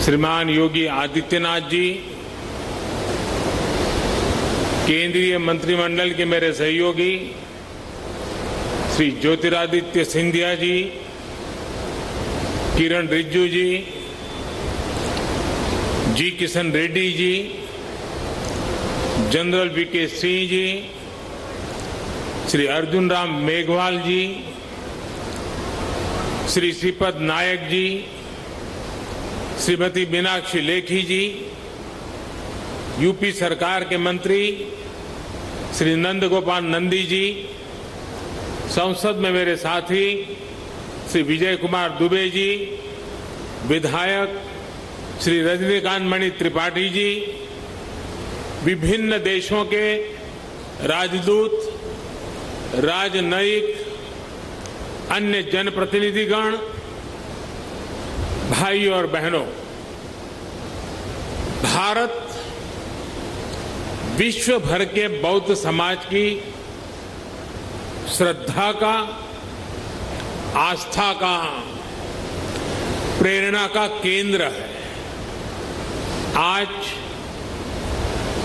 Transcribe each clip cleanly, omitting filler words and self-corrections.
श्रीमान योगी आदित्यनाथ जी, केंद्रीय मंत्रिमंडल के मेरे सहयोगी श्री ज्योतिरादित्य सिंधिया जी, किरण रिजिजू जी, जी किशन रेड्डी जी, जनरल वीके सिंह जी, श्री अर्जुन राम मेघवाल जी, श्री श्रीपद नायक जी, श्रीमती मीनाक्षी लेखी जी, यूपी सरकार के मंत्री श्री नंद गोपाल नंदी जी, संसद में मेरे साथी श्री विजय कुमार दुबे जी, विधायक श्री रजनीकांत मणि त्रिपाठी जी, विभिन्न देशों के राजदूत, राजनयिक, अन्य जनप्रतिनिधिगण, भाई और बहनों, भारत विश्व भर के बौद्ध समाज की श्रद्धा का, आस्था का, प्रेरणा का केंद्र है। आज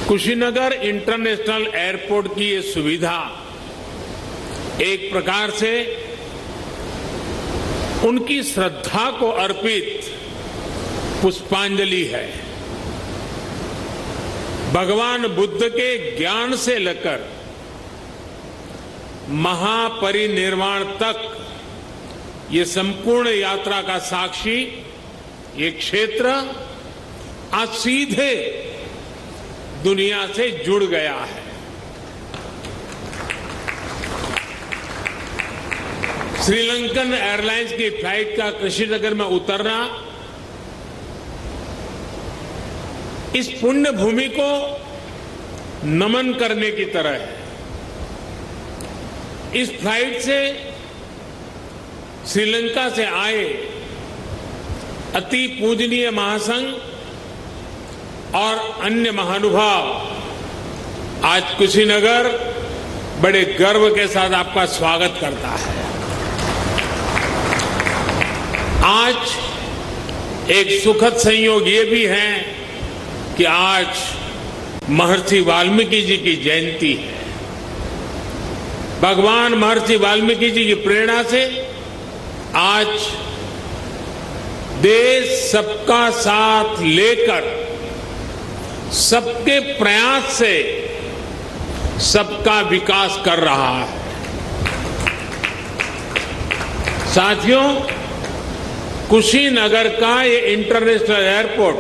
कुशीनगर इंटरनेशनल एयरपोर्ट की ये सुविधा एक प्रकार से उनकी श्रद्धा को अर्पित पुष्पांजलि है। भगवान बुद्ध के ज्ञान से लेकर महापरिनिर्वाण तक ये संपूर्ण यात्रा का साक्षी ये क्षेत्र आज सीधे दुनिया से जुड़ गया है। श्रीलंकन एयरलाइंस की फ्लाइट का कुशीनगर में उतरना इस पुण्य भूमि को नमन करने की तरह है। इस फ्लाइट से श्रीलंका से आए अति पूजनीय महासंघ और अन्य महानुभाव आज कुशीनगर बड़े गर्व के साथ आपका स्वागत करता है। आज एक सुखद संयोग ये भी है कि आज महर्षि वाल्मीकि जी की जयंती है। भगवान महर्षि वाल्मीकि जी की प्रेरणा से आज देश सबका साथ लेकर, सबके प्रयास से सबका विकास कर रहा है। साथियों, कुशीनगर का ये इंटरनेशनल एयरपोर्ट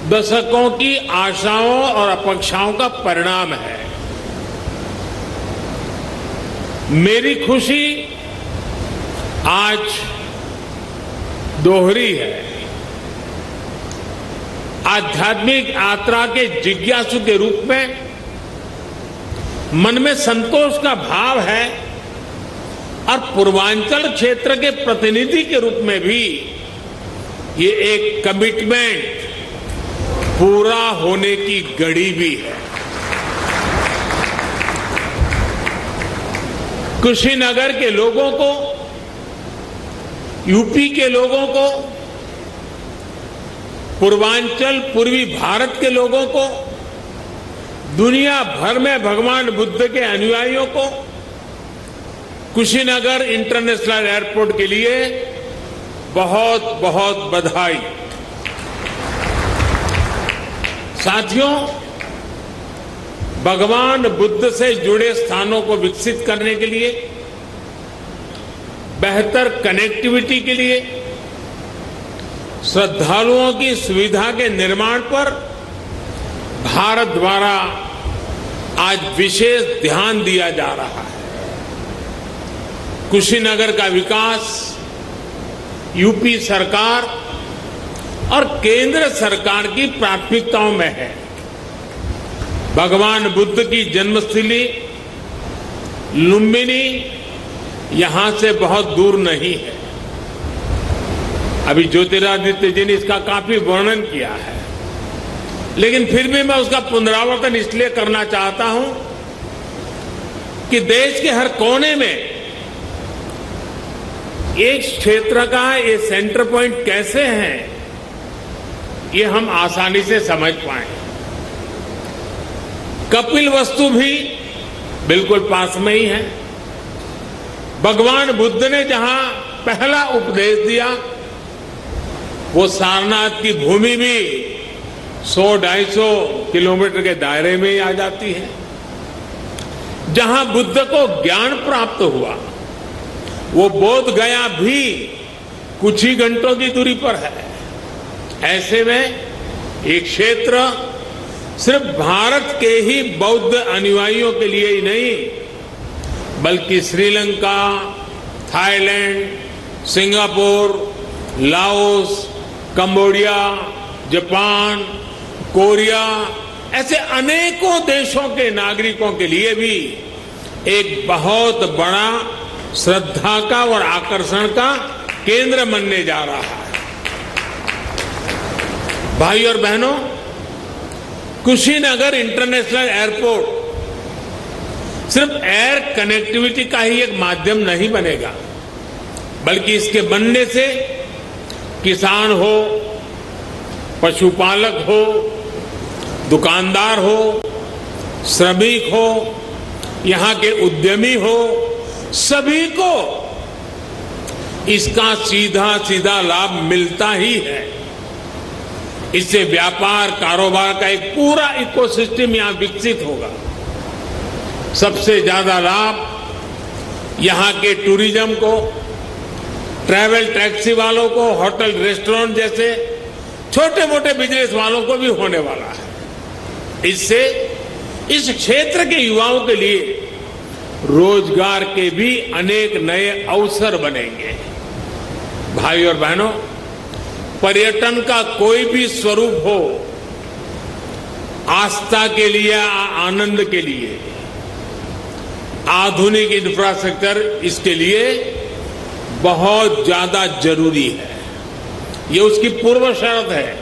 दशकों की आशाओं और अपेक्षाओं का परिणाम है। मेरी खुशी आज दोहरी है। आध्यात्मिक यात्रा के जिज्ञासु के रूप में मन में संतोष का भाव है और पूर्वांचल क्षेत्र के प्रतिनिधि के रूप में भी ये एक कमिटमेंट पूरा होने की घड़ी भी है। कुशीनगर के लोगों को, यूपी के लोगों को, पूर्वांचल पूर्वी भारत के लोगों को, दुनिया भर में भगवान बुद्ध के अनुयायियों को कुशीनगर इंटरनेशनल एयरपोर्ट के लिए बहुत बहुत बधाई। साथियों, भगवान बुद्ध से जुड़े स्थानों को विकसित करने के लिए, बेहतर कनेक्टिविटी के लिए, श्रद्धालुओं की सुविधा के निर्माण पर भारत द्वारा आज विशेष ध्यान दिया जा रहा है। कुशीनगर का विकास यूपी सरकार और केंद्र सरकार की प्राथमिकताओं में है। भगवान बुद्ध की जन्मस्थली लुम्बिनी यहां से बहुत दूर नहीं है। अभी ज्योतिरादित्य जी ने इसका काफी वर्णन किया है, लेकिन फिर भी मैं उसका पुनरावर्तन इसलिए करना चाहता हूं कि देश के हर कोने में एक क्षेत्र का ये सेंटर पॉइंट कैसे हैं, ये हम आसानी से समझ पाए। कपिलवस्तु भी बिल्कुल पास में ही है। भगवान बुद्ध ने जहां पहला उपदेश दिया, वो सारनाथ की भूमि भी 100-250 किलोमीटर के दायरे में ही आ जाती है। जहां बुद्ध को ज्ञान प्राप्त हुआ, वो बोध गया भी कुछ ही घंटों की दूरी पर है। ऐसे में ये क्षेत्र सिर्फ भारत के ही बौद्ध अनुयायियों के लिए ही नहीं, बल्कि Sri Lanka, Thailand, Singapore, Laos, Cambodia, Japan, Korea, ऐसे अनेकों देशों के नागरिकों के लिए भी एक बहुत बड़ा श्रद्धा का और आकर्षण का केंद्र बनने जा रहा है। भाई और बहनों, कुशीनगर इंटरनेशनल एयरपोर्ट सिर्फ एयर कनेक्टिविटी का ही एक माध्यम नहीं बनेगा, बल्कि इसके बनने से किसान हो, पशुपालक हो, दुकानदार हो, श्रमिक हो, यहां के उद्यमी हो, सभी को इसका सीधा सीधा लाभ मिलता ही है। इससे व्यापार कारोबार का एक पूरा इकोसिस्टम यहां विकसित होगा। सबसे ज्यादा लाभ यहां के टूरिज्म को, ट्रैवल टैक्सी वालों को, होटल रेस्टोरेंट जैसे छोटे मोटे बिजनेस वालों को भी होने वाला है। इससे इस क्षेत्र के युवाओं के लिए रोजगार के भी अनेक नए अवसर बनेंगे। भाई और बहनों, पर्यटन का कोई भी स्वरूप हो, आस्था के लिए, आनंद के लिए आधुनिक इंफ्रास्ट्रक्चर इसके लिए बहुत ज्यादा जरूरी है। ये उसकी पूर्व शर्त है।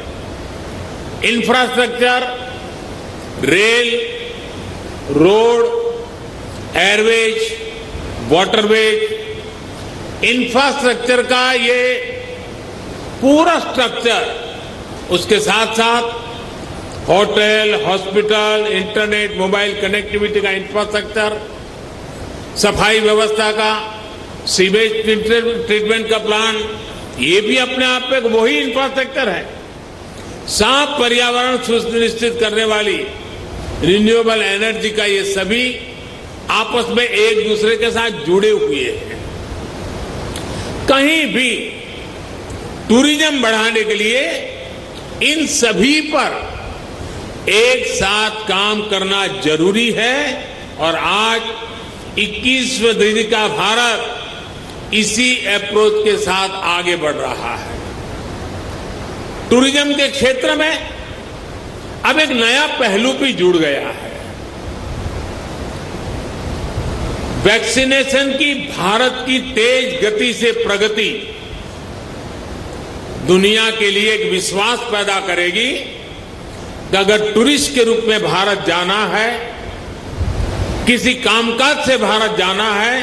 Infrastructure, rail, road, Airways, waterways, infrastructure का ये पूरा स्ट्रक्चर, उसके साथ साथ hotel, hospital, internet, mobile connectivity का इंफ्रास्ट्रक्चर, सफाई व्यवस्था का, सीवेज ट्रीटमेंट का प्लान, ये भी अपने आप में वही इंफ्रास्ट्रक्चर है। साफ पर्यावरण सुनिश्चित करने वाली रिन्यूएबल एनर्जी का ये सभी आपस में एक दूसरे के साथ जुड़े हुए हैं। कहीं भी टूरिज्म बढ़ाने के लिए इन सभी पर एक साथ काम करना जरूरी है और आज 21वीं सदी का भारत इसी अप्रोच के साथ आगे बढ़ रहा है। टूरिज्म के क्षेत्र में अब एक नया पहलू भी जुड़ गया है। वैक्सीनेशन की भारत की तेज गति से प्रगति दुनिया के लिए एक विश्वास पैदा करेगी कि अगर टूरिस्ट के रूप में भारत जाना है, किसी कामकाज से भारत जाना है,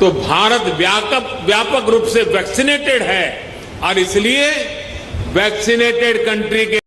तो भारत व्यापक रूप से वैक्सीनेटेड है और इसलिए वैक्सीनेटेड कंट्री के